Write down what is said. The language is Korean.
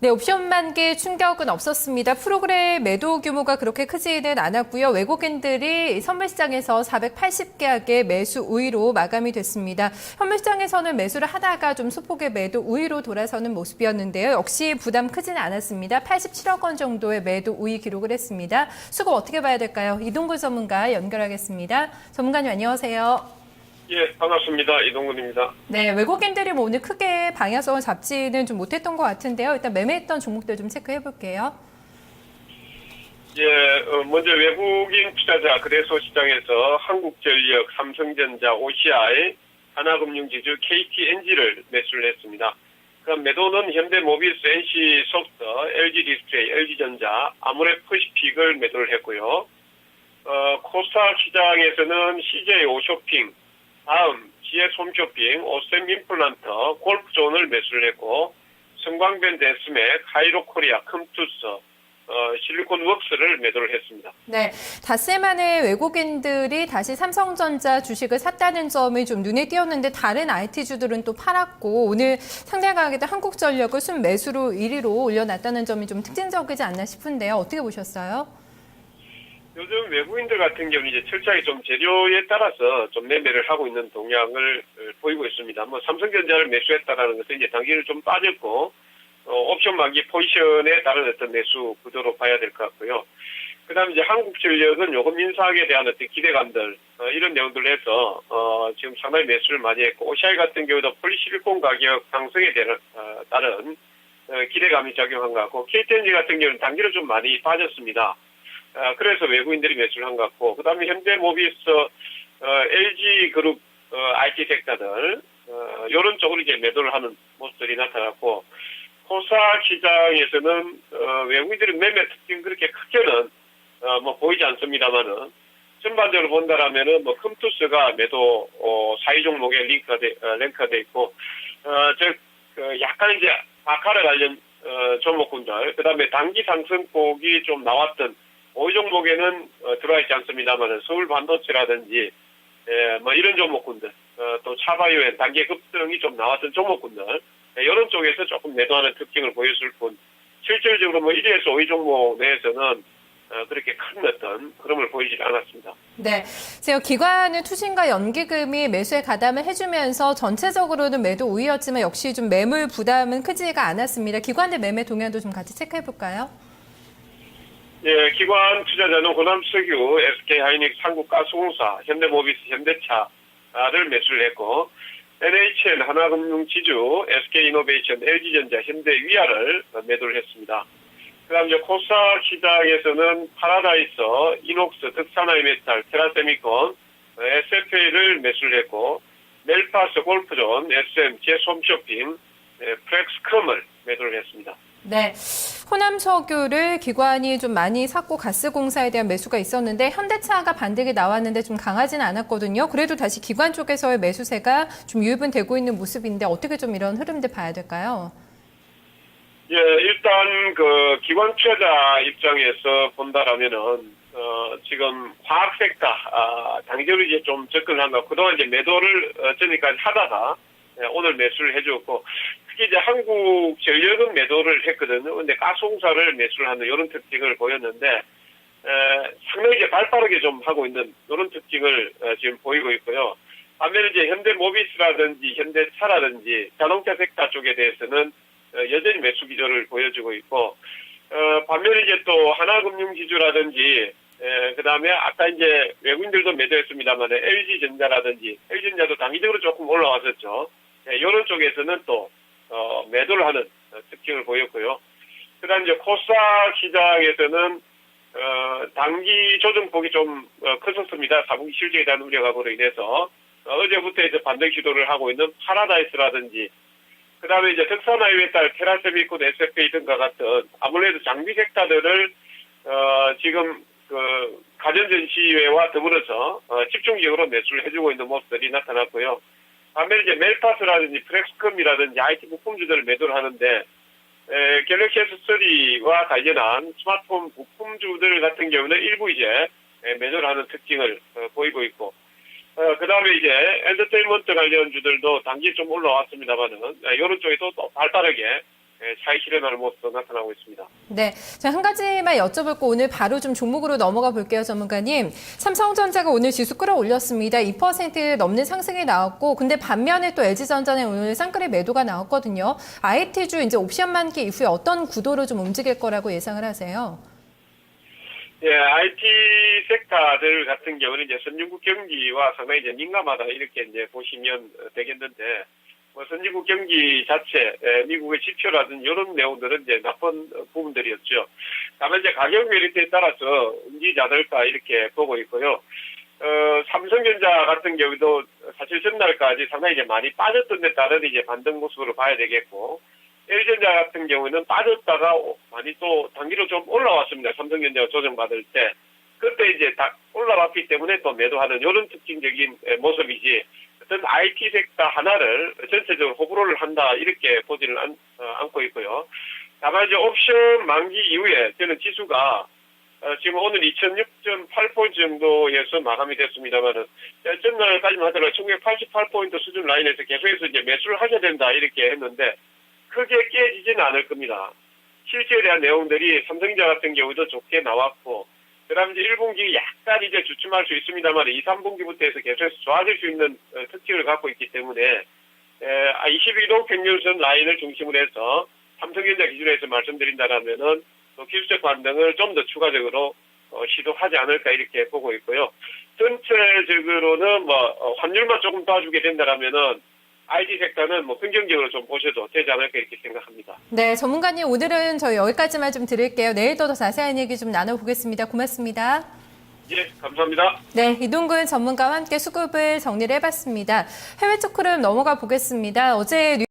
네, 옵션 만기 충격은 없었습니다. 프로그램 매도 규모가 그렇게 크지는 않았고요. 외국인들이 선물시장에서 480계약의 매수 우위로 마감이 됐습니다. 현물시장에서는 매수를 하다가 좀 소폭의 매도 우위로 돌아서는 모습이었는데요. 역시 부담 크지는 않았습니다. 87억 원 정도의 매도 우위 기록을 했습니다. 수급 어떻게 봐야 될까요? 이동근 전문가 연결하겠습니다. 전문가님 안녕하세요. 예, 반갑습니다. 이동근입니다. 네, 외국인들이 뭐 오늘 크게 방향성을 잡지는 좀 못했던 것 같은데요. 일단 매매했던 종목들 좀 체크해 볼게요. 예, 먼저 외국인 투자자 거래소 시장에서 한국전력, 삼성전자, OCI, 하나금융지주, KTNG를 매수를 했습니다. 그럼 매도는 현대모비스, NC소프트, LG디스플레이, LG전자, 아모레퍼시픽을 매도를 했고요. 코스닥 시장에서는 CJ 오쇼핑, 다음 GS홈쇼핑, 오셈 임플란트, 골프존을 매수를 했고 성광밴드 에스맥, 하이로코리아, 컴투스, 실리콘웍스를 매도를 했습니다. 네, 닷새 만에 외국인들이 다시 삼성전자 주식을 샀다는 점이 좀 눈에 띄었는데 다른 IT주들은 또 팔았고 오늘 상당히 강하게 한국전력을 순매수로 1위로 올려놨다는 점이 좀 특징적이지 않나 싶은데요. 어떻게 보셨어요? 요즘 외국인들 같은 경우는 이제 철저하게 좀 재료에 따라서 좀 매매를 하고 있는 동향을 보이고 있습니다. 뭐 삼성전자를 매수했다라는 것은 이제 단기를 좀 빠졌고, 옵션 만기 포지션에 따른 어떤 매수 구도로 봐야 될 것 같고요. 그 다음에 이제 한국전력은 요금 인상에 대한 어떤 기대감들, 이런 내용들을 해서, 지금 상당히 매수를 많이 했고, OCI 같은 경우도 폴리실리콘 가격 상승에 따른 기대감이 작용한 것 같고, KTNG 같은 경우는 단기를 좀 많이 빠졌습니다. 그래서 외국인들이 매수를 한 것 같고, 그 다음에 현대모비스, LG그룹, IT 섹터들, 이런 쪽으로 이제 매도를 하는 모습들이 나타났고, 코스닥 시장에서는, 외국인들의 매매 특징 그렇게 크게는, 뭐 보이지 않습니다만은, 전반적으로 본다라면은, 뭐, 컴투스가 매도, 4위 종목에 랭크가 돼 있고, 약간 이제, 아카를 관련, 종목군들, 그 다음에 단기 상승폭이 좀 나왔던, 5위 종목에는 들어와 있지 않습니다만 서울 반도체라든지 뭐 이런 종목군들 또 차바이오엔 단기 급등이 좀 나왔던 종목군들 이런 쪽에서 조금 매도하는 특징을 보였을 뿐 실질적으로 뭐 1위에서 5위 종목 내에서는 그렇게 큰 어떤 흐름을 보이지 않았습니다. 네, 제가 기관은 투신과 연기금이 매수에 가담을 해주면서 전체적으로는 매도 우위였지만 역시 좀 매물 부담은 크지가 않았습니다. 기관들 매매 동향도 좀 같이 체크해 볼까요? 예, 기관 투자자는 호남석유, SK하이닉스, 한국가스공사, 현대모비스, 현대차를 매수를 했고 NHN, 하나금융지주, SK이노베이션, LG전자, 현대위아를 매도를 했습니다. 그다음 이제 코스닥 시장에서는 파라다이스, 이녹스, 득산하이메탈, 테라세미콘, SFA를 매수를 했고 멜파스, 골프존, SM, GS홈쇼핑, 프렉스컴을 매도를 했습니다. 네, 호남석유를 기관이 좀 많이 샀고 가스공사에 대한 매수가 있었는데 현대차가 반등이 나왔는데 좀 강하지는 않았거든요. 그래도 다시 기관 쪽에서의 매수세가 좀 유입은 되고 있는 모습인데 어떻게 좀 이런 흐름들 봐야 될까요? 예, 일단 그 기관 투자자 입장에서 본다라면은 지금 화학 섹터 단기적으로 이제 좀 접근한 거 그동안 이제 매도를 전까지 하다가 오늘 매수를 해주었고 특히 이제 한국전력은 매도를 했거든요. 근데 가스공사를 매수를 하는 이런 특징을 보였는데 상당히 이제 발빠르게 좀 하고 있는 이런 특징을 지금 보이고 있고요. 반면에 이제 현대모비스라든지 현대차라든지 자동차 섹터 쪽에 대해서는 여전히 매수 기조를 보여주고 있고 반면에 이제 또 하나금융지주라든지 그다음에 아까 이제 외국인들도 매도했습니다만 LG전자라든지 LG전자도 단기적으로 조금 올라왔었죠. 이런 쪽에서는 또 매도를 하는 특징을 보였고요. 그다음 이제 코스닥 시장에서는 단기 조정폭이 좀 컸었습니다. 4분기 실적에 대한 우려감으로 인해서 어제부터 이제 반등 시도를 하고 있는 파라다이스라든지 그다음에 이제 득산하이메탈, 테라세미콘, SFA 등과 같은 아무래도 장비 섹터들을 지금 그 가전전시회와 더불어서 집중적으로 매수를 해주고 있는 모습들이 나타났고요. 반면에 이제 멜파스라든지 프렉스컴이라든지 IT 부품주들을 매도를 하는데 갤럭시 S3와 관련한 스마트폰 부품주들 같은 경우는 일부 이제 매도를 하는 특징을 보이고 있고 그 다음에 이제 엔터테인먼트 관련 주들도 단기 좀 올라왔습니다만은 이런 쪽에도 또 발빠르게 차익 실현하는 모습도 나타나고 있습니다. 네, 자, 한 가지만 여쭤볼 거 오늘 바로 좀 종목으로 넘어가 볼게요, 전문가님. 삼성전자가 오늘 지수 끌어올렸습니다. 2% 넘는 상승이 나왔고, 근데 반면에 또 LG전자는 오늘 쌍끌이 매도가 나왔거든요. IT주 이제 옵션 만기 이후에 어떤 구도로 좀 움직일 거라고 예상을 하세요? 예, IT 섹터들 같은 경우는 이제 선진국 경기와 상당히 이제 민감하다 이렇게 이제 보시면 되겠는데, 뭐 선진국 경기 자체, 미국의 지표라든 이런 내용들은 이제 나쁜 부분들이었죠. 다만 이제 가격 메리트에 따라서 움직이지 않을까 이렇게 보고 있고요. 삼성전자 같은 경우도 사실 전날까지 상당히 이제 많이 빠졌던 데 따른 이제 반등 모습으로 봐야 되겠고, LG전자 같은 경우는 빠졌다가 많이 또 단기로 좀 올라왔습니다. 삼성전자가 조정받을 때. 그때 이제 다 올라왔기 때문에 또 매도하는 이런 특징적인 모습이지, 어떤 IT 섹터 하나를 전체적으로 호불호를 한다 이렇게 보지는 않고 있고요. 다만 이제 옵션 만기 이후에 저는 지수가 지금 오늘 2006.8포인트 정도에서 마감이 됐습니다만은 전날까지만 하더라도 1988포인트 수준 라인에서 계속해서 이제 매수를 하셔야 된다 이렇게 했는데 크게 깨지지는 않을 겁니다. 실제에 대한 내용들이 삼성전자 같은 경우도 좋게 나왔고, 그 다음에 이제 1분기 약간 이제 주춤할 수 있습니다만 2, 3분기부터 해서 계속해서 좋아질 수 있는 특징을 갖고 있기 때문에 21호 평균선 라인을 중심으로 해서 삼성전자 기준에서 말씀드린다면은 또 기술적 반등을 좀 더 추가적으로 시도하지 않을까 이렇게 보고 있고요. 전체적으로는 뭐 환율만 조금 도와주게 된다면은 IT 섹터는 뭐 긍정적으로 좀 보셔도 되지 않을까 이렇게 생각합니다. 네, 전문가님 오늘은 저희 여기까지만 좀 드릴게요. 내일도 더 자세한 얘기 좀 나눠보겠습니다. 고맙습니다. 예, 감사합니다. 네, 이동근 전문가와 함께 수급을 정리를 해봤습니다. 해외 쪽 흐름 넘어가 보겠습니다. 어제